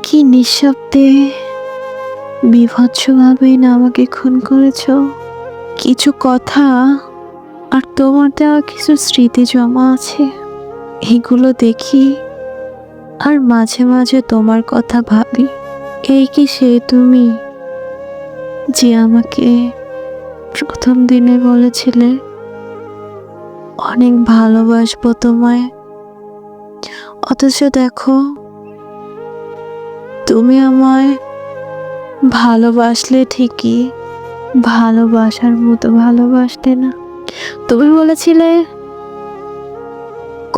কি নিঃশব্দে বীভৎসভাবেই না আমাকে খুন করেছ। কিছু কথা আর তোমার দেওয়া কিছু স্মৃতি জমা আছে, এগুলো দেখি আর মাঝে মাঝে তোমার কথা ভাবি। এই কি সে তুমি যে আমাকে প্রথম দিনে বলেছিলে অনেক ভালোবাসবো তোমায়, অথচ দেখো তুমি আমায় ভালোবাসলে ঠিকই, ভালোবাসার মতো ভালোবাসলে না। তুমি বলেছিলে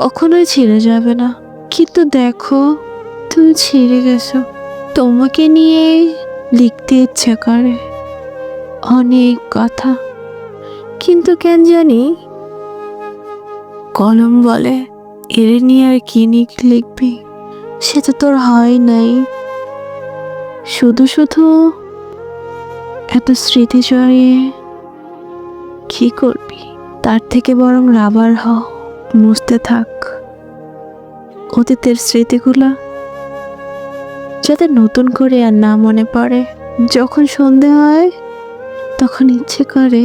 কখনোই ছেড়ে যাবে না, কিন্তু দেখো তুমি ছেড়ে গেছো। তোমাকে নিয়ে লিখতে ইচ্ছে করে অনেক কথা, কিন্তু কেন জানি কলম বলে এর নিয়ে আর কি লিখবি, সেটা তোর হয় নাই। শুধু শুধু এত স্মৃতি জড়িয়ে কি করবি? তার থেকে বরং রাবার হ, মুছতে থাক অতীতের স্মৃতিগুলা, যাতে নতুন করে আর না মনে পড়ে। যখন সন্ধে হয় তখন ইচ্ছে করে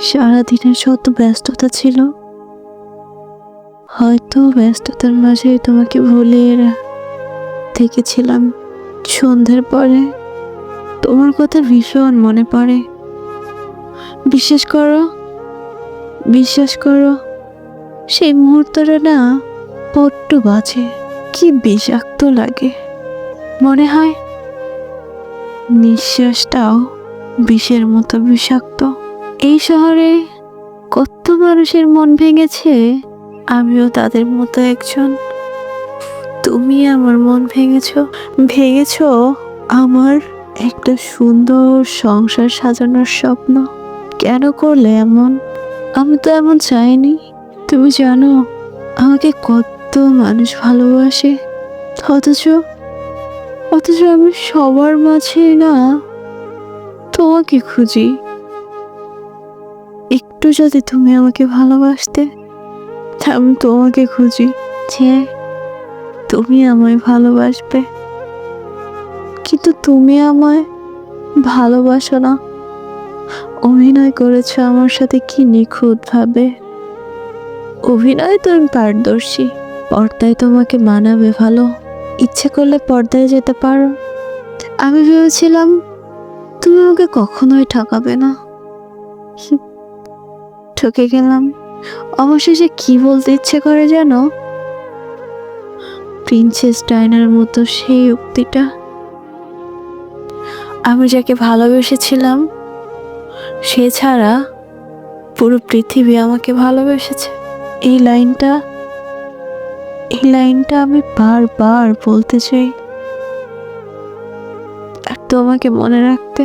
সারাদিনের যত ব্যস্ততা ছিল, হয়তো ব্যস্ততার মাঝে তোমাকে ভুলে থেকেছিলাম। সন্ধ্যের পরে তোমার কথা ভীষণ মনে পড়ে। বিশ্বাস করো, বিশ্বাস করো, সেই মুহূর্তটা না বড্ড বাজে, কি বিষাক্ত লাগে। মনে হয় নিঃশ্বাসটাও বিষের মতো বিষাক্ত। এই শহরে কত মানুষের মন ভেঙেছে, আমিও তাদের মতো একজন। তুমি আমার মন ভেঙেছ আমার একটা সুন্দর সংসার সাজানোর স্বপ্ন। কেন করলে এমন? আমি তো এমন চাইনি। তুমি জানো আমাকে কত মানুষ ভালোবাসে, অথচ অথচ আমি সবার মাঝে না তোমাকে খুঁজি। একটু যদি তুমি আমাকে ভালোবাসতে, আমি তোমাকে খুঁজি যে তুমি আমায় ভালোবাসবে, কিন্তু তুমি আমায় ভালোবাসো না। অভিনয় করেছো আমার সাথে কি নিখুঁত ভাবে। অভিনয় তুমি পারদর্শী, পর্দায় তোমাকে মানাবে ভালো, ইচ্ছে করলে পর্দায় যেতে পারো। আমি ভেবেছিলাম তুমি আমাকে কখনোই ঠকাবে না, ঠকে গেলাম। অবশেষে কি বলতে ইচ্ছে করে জানো? প্রিন্সেস ডায়নার মতো সেই উক্তিটা, আমি যাকে ভালোবেসেছিলাম সে ছাড়া পুরো পৃথিবী আমাকে ভালোবেসেছে। এই লাইনটা আমি বারবার বলতে চাই, আর তোমাকে মনে রাখতে